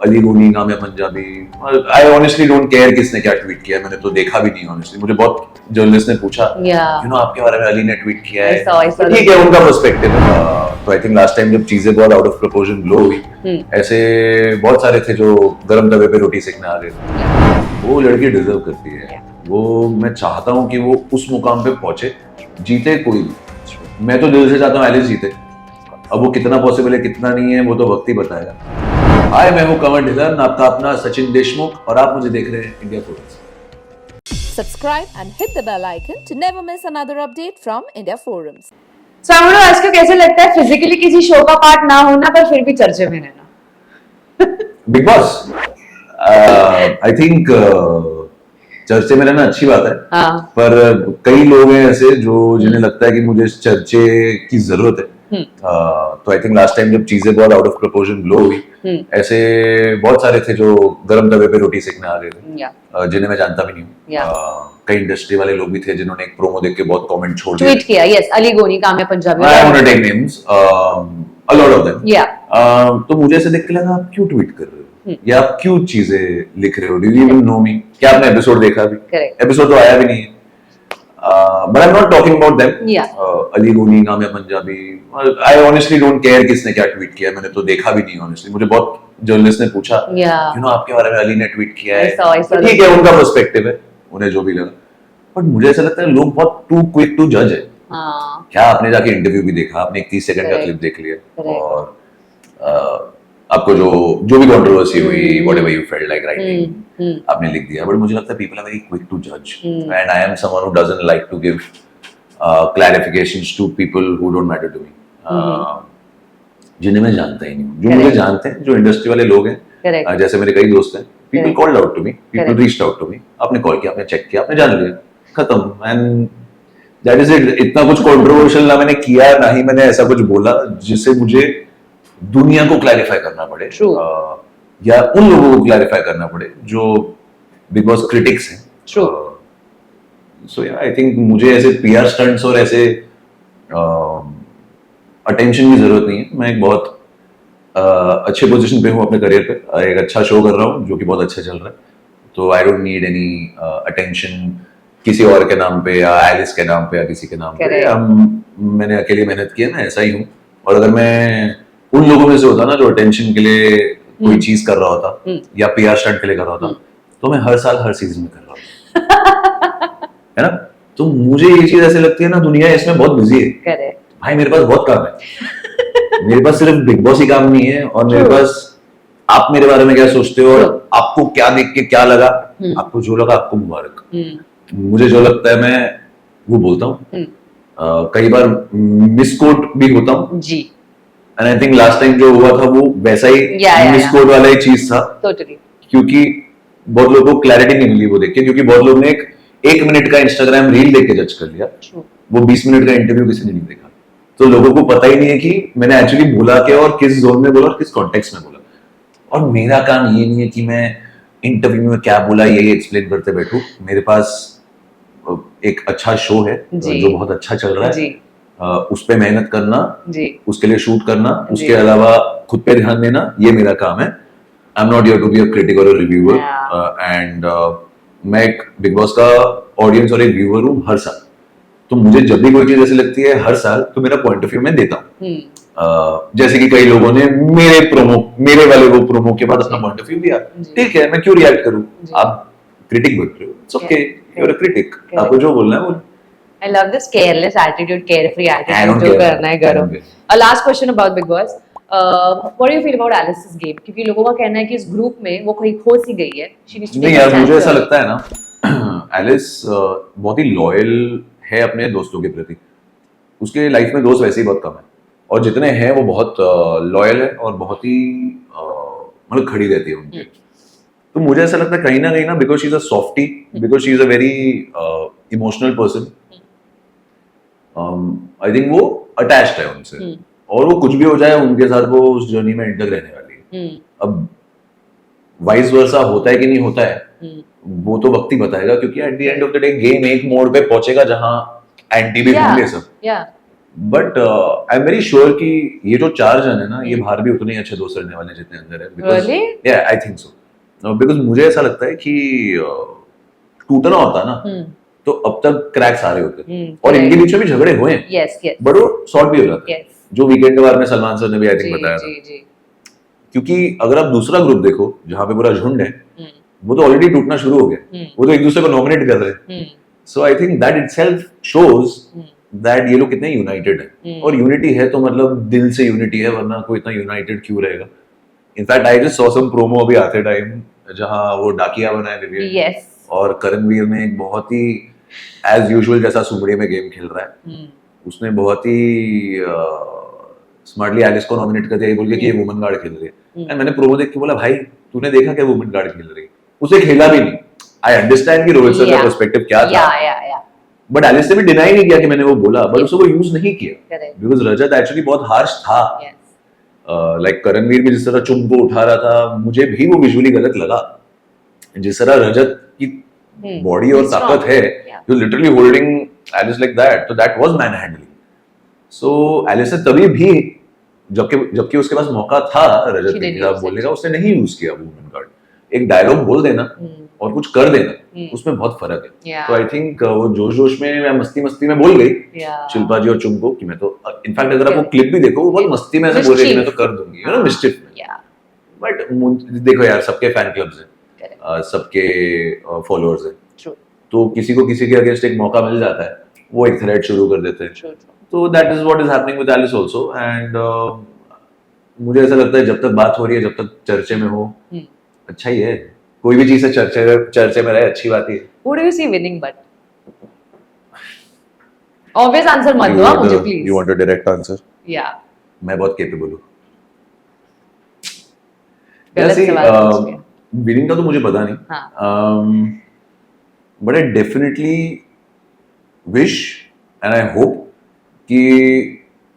अली गोनी नाम है Punjabi. I honestly don't care किसने क्या ट्वीट किया, मैंने तो देखा भी नहीं ऑनेस्टली। मुझे बहुत जर्नलिस्ट ने पूछा यू नो आपके बारे में अली ने ट्वीट किया है, तो ठीक है उनका पर्सपेक्टिव है। तो आई थिंक लास्ट टाइम जब चीजें बहुत आउट ऑफ प्रोपोर्शन ग्लो हुई, ऐसे बहुत सारे थे जो गर्म तवे पे रोटी सेकने आ गए थे। वो लड़की डिजर्व करती है, वो मैं चाहता हूँ कि वो उस मुकाम पे पहुंचे, जीते कोई भी। मैं तो दिल से चाहता हूँ एलिस जीते, अब वो कितना पॉसिबल है कितना नहीं है वो तो वक्त ही बताएगा। हाय, मैं हूं कंवर ढिल्लन, आपका अपना सचिन देशमुख, और आप मुझे देख रहे हैं India forums. Subscribe and hit the bell icon to never miss another update from India Forums. So Amru, आज को कैसे लगता है फिजिकली किसी शो का पार्ट ना होना पर फिर भी चर्चे में रहना? बिग बॉस आई थिंक चर्चे में रहना अच्छी बात है। हाँ। पर कई लोग हैं ऐसे जो जिन्हें लगता है कि मुझे इस चर्चे की जरूरत है। तो आई थिंक लास्ट टाइम जब चीजें बहुत आउट ऑफ प्रोपोर्शन ग्लो हुई, ऐसे बहुत सारे थे जो गर्म तवे पे रोटी सेकने आ गए थे, जिन्हें मैं जानता भी नहीं हूँ। कई इंडस्ट्री वाले लोग भी थे जिन्होंने एक प्रोमो देख के बहुत कमेंट छोड़ दिए, ट्वीट किया। यस, अली गोनी काम है Punjabi, I want to take names, a lot of them. तो मुझे ऐसे देख के लगा आप क्यों ट्वीट कर रहे हो या आप क्यों चीजें लिख रहे हो, डू यू इवन नो मी, क्या आपने एपिसोड देखा भी? एपिसोड तो आया भी नहीं है। But I'm not talking about them. Ali गोनी नाम है Punjabi. I honestly don't care किसने क्या ट्वीट किया, मैंने तो देखा भी नहीं ऑनेस्टली। मुझे बहुत जर्नलिस्ट ने पूछा यू नो आपके बारे में अली ने ट्वीट किया है, तो ठीक है उनका पर्सपेक्टिव है, उन्हें जो भी लगा। बट मुझे ऐसा लगता है लोग बहुत टू क्विक टू जज है। क्या आपने जाके इंटरव्यू भी देखा, आपने एक 30 सेकंड का क्लिप देख लिया और आपको जो भी कंट्रोवर्सी हुई, whatever you felt like writing, आपने लिख दिया। बट मुझे लगता है people are very quick to जज, and I am someone who doesn't like to give clarifications to people who don't matter to me, जिन्हें मैं जानता ही नहीं हूं। जो मुझे जानते हैं, जो इंडस्ट्री वाले लोग हैं, जैसे मेरे कई दोस्त हैं, people called out to me, people reached out to me, आपने कॉल किया, आपने चेक किया, आपने जान लिया, खत्म, एंड दैट इज इट। इतना कुछ कंट्रोवर्शियल ना मैंने किया, ना ही मैंने ऐसा कुछ बोला जिससे मुझे दुनिया को क्लैरिफाई करना पड़े, या उन लोगों को क्लैरिफाई करना पड़े जो बिग बॉस क्रिटिक्स हैं। सो या आई थिंक मुझे ऐसे पीआर स्टंट्स और ऐसे अटेंशन की जरूरत नहीं है। मैं एक बहुत अच्छे पोजीशन पे हूँ अपने करियर पे, एक अच्छा शो कर रहा हूँ जो कि बहुत अच्छा चल रहा है, तो I don't need any attention किसी और के नाम पे या एलिस के नाम पे या किसी के नाम पे। मैंने अकेले मेहनत की है, मैं ऐसा ही हूँ। और अगर मैं उन लोगों में से होता ना जो अटेंशन के लिए कोई चीज कर रहा होता या पीआर स्टंट के लिए कर रहा होता, तो मैं हर साल हर सीजन में कर रहा होता है ना। तो मुझे ये चीज ऐसे लगती है ना, दुनिया इसमें बहुत बिजी है भाई, मेरे पास बहुत काम है। मेरे पास सिर्फ बिग बॉस ही काम नहीं है, और मेरे पास आप मेरे बारे में क्या सोचते हो और आपको क्या देख के क्या लगा, आपको जो लगा आपको मुबारक। मुझे जो लगता है मैं वो बोलता हूँ, कई बार मिसकोट भी होता हूँ जी। And I think last time जो हुआ था वो वैसा ही मिसकोट वाला ही चीज था, क्योंकि बहुत लोगों को क्लैरिटी नहीं मिली वो देख के, क्योंकि बहुत लोग ने एक मिनट का इंस्टाग्राम रील देख के जज कर लिया, वो 20 मिनट का इंटरव्यू किसी ने नहीं देखा। तो लोगों को पता ही नहीं है कि मैंने एक्चुअली बोला क्या और किस जोन में बोला और किस कॉन्टेक्स्ट में बोला। और मेरा काम ये नहीं है कि मैं इंटरव्यू में क्या बोला यही एक्सप्लेन करते बैठूं। मेरे पास एक अच्छा शो है जो बहुत अच्छा चल रहा है, उस पे मेहनत करना, उसके लिए शूट करना, उसके अलावा खुद पे ध्यान देना, ये मेरा काम है। I am not here to be a critic और अ रिव्यूअर, एंड मैं एक बिग बॉस का ऑडियंस और एक व्यूअर हूँ हर साल। तो मुझे जब भी कोई चीज ऐसी लगती है हर साल, तो मेरा पॉइंट ऑफ व्यू मैं देता हूँ। जैसे कि कई लोगों ने मेरे वाले वो प्रोमो के बाद अपना पॉइंट ऑफ व्यू दिया, ठीक है, मैं क्यों रिएक्ट करूं? आप क्रिटिक बन रहे हो, it's okay, you are a critic, आपको जो बोलना है बोलो। I love this careless attitude, carefree attitude जो करना है करो। A last question about Big Boss. What do you feel about Alice's game? क्योंकि लोगों का कहना है कि इस ग्रुप में वो कहीं खो सी गई है। नहीं यार, मुझे ऐसा लगता है ना, एलिस बहुत ही लॉयल है अपने दोस्तों के प्रति। उसके लाइफ में दोस्त वैसे ही बहुत कम है, और जितने हैं वो बहुत लॉयल है और बहुत ही मतलब खड़ी रहती है उनके। तो मुझे ऐसा लगता है कहीं ना because she is a softie, because she is a very emotional person, I think वो अटैच्ड है उनसे, और वो कुछ भी हो जाए उनके साथ वो उस जर्नी में इंटर रहने वाली है। अब वाइस वर्सा होता है कि नहीं होता है वो तो वक्त ही बताएगा, क्योंकि at the end of the day game एक मोड़ पे पहुंचेगा जहां एंटी भी होंगे सब। But I am very sure कि ये जो 4 जन है ना, ये बाहर भी उतने ही अच्छे दोस्त रहने वाले हैं जितने अंदर है. Really? Yeah, I think so. Because मुझे ऐसा लगता है कि टूटना होता है ना, तो अब तक क्रैक्स आ रहे होते हैं. और इनके बीच में भी झगड़े हुए हैं, यस यस बट वो सॉर्ट भी हो जाते हैं. यस जो वीकेंड के बारे में सलमान सर ने भी आई जी थिंक बताया था. जी जी क्योंकि अगर आप दूसरा ग्रुप देखो जहाँ पे पूरा झुंड है, हम्म, वो तो ऑलरेडी टूटना शुरू हो गया. हम्म, वो तो एक दूसरे को नॉमिनेट कर रहे हैं. Hmm, so I think that itself shows hmm, that ये लोग कितने यूनाइटेड है. हम्म. और यूनिटी है तो मतलब दिल से यूनिटी है, वरना कोई इतना यूनाइटेड क्यों रहेगा. In fact I just saw some promo अभी आते टाइम जहाँ वो डाकिया बनाए विवेक, यस और करणवीर ने एक बहुत ही एज यूजुअल जैसा सुमड़िया में गेम खेल रहा है, हम्म, उसने बहुत ही स्मार्टली एलिस को नॉमिनेट कर दिया ये बोल के कि ये वुमन गार्ड खेल रही है. हम्म. एंड मैंने प्रोमो देख के बोला भाई तूने देखा क्या वुमन गार्ड खेल रही है? उसे खेला भी नहीं. आई अंडरस्टैंड कि रोहित सर का Yeah. पर्सपेक्टिव क्या या था, या बट एलिस ने भी डिनाई नहीं किया कि मैंने वो बोला, बट उसे वो यूज नहीं किया करेक्ट बिकॉज रजत एक्चुअली बहुत हार्श था. यस लाइक करणवीर भी जिस तरह चुम को उठा रहा था, मुझे भी वो विजुअली गलत लगा. जिस तरह रजत की बॉडी और ताकत है, Yeah. जो literally holding Alice like that, तो that was manhandling. So Alice ने तभी भी जबकि उसके पास मौका था रजत She के didn't खिलाफ use बोलने it. का, उसने नहीं यूज किया वुमन गार्ड. एक डायलॉग बोल देना और कुछ कर देना, उसमें बहुत फर्क है. Yeah. तो आई थिंक वो जोश जोश में या मस्ती मस्ती में बोल गई या शिल्पा जी और चुम को कि मैं तो, इनफैक्ट अगर आप वो Yeah. क्लिप भी देखो, वो बहुत मस्ती में ऐसे बोल रही है कि मैं तो Mischief. कर दूंगी, यू नो, मिस्चिफ में. या बट देखो यार, सबके फैन क्लब्स हैं, करेक्ट सबके फॉलोअर्स हैं, ट्रू तो किसी को किसी के अगेंस्ट एक मौका मिल जाता है, वो एक थ्रेड शुरू कर देते हैं. ट्रू ट्रू तो that is what is happening with Alice also. And मुझे ऐसा लगता है जब तक बात हो रही है, जब तक चर्चे में हो, अच्छा ही है. कोई भी चीज से चर्चे में रहे, अच्छी बात ही है. Who do you see winning but? Obvious answer मत दो मुझे please. You want a direct answer? Yeah. मैं बहुत केपेबल हूँ. गलत See, सवाल पूछ गया. winning का तो मुझे पता नहीं. हाँ. But I definitely wish and I hope कि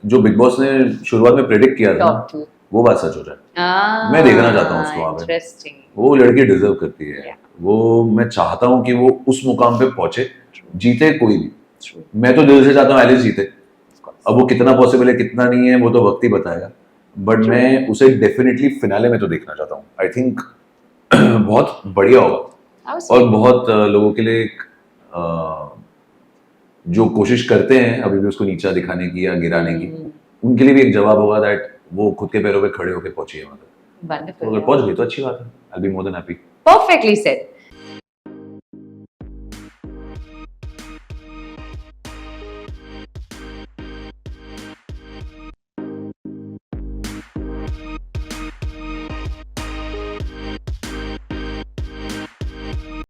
जो बिग बॉस ने शुरुआत में प्रेडिक्ट किया था ना, Top two. वो बात सच हो जाए. Ah, मैं देखना चाहता हूँ उसको वहाँ पे. Interesting. वो लड़की डिजर्व करती है. Yeah. वो मैं चाहता हूँ कि वो उस मुकाम पे पहुंचे, जीते कोई भी. True. मैं तो दिल से चाहता हूँ एलिस जीते. Of course. अब वो कितना पॉसिबल है कितना नहीं है वो तो वक्त ही बताएगा, बट मैं उसे डेफिनेटली फिनाले में तो देखना चाहता हूँ. आई थिंक बहुत बढ़िया होगा. I was और बहुत लोगों के लिए जो कोशिश करते हैं अभी भी उसको नीचा दिखाने की या गिराने की, उनके लिए भी एक जवाब होगा दैट वो खुद के पैरों पे खड़े होकर पहुंची है वहां तक. wonderful. तो अगर पहुंच गई तो अच्छी बात है. I be more than happy. Perfectly said.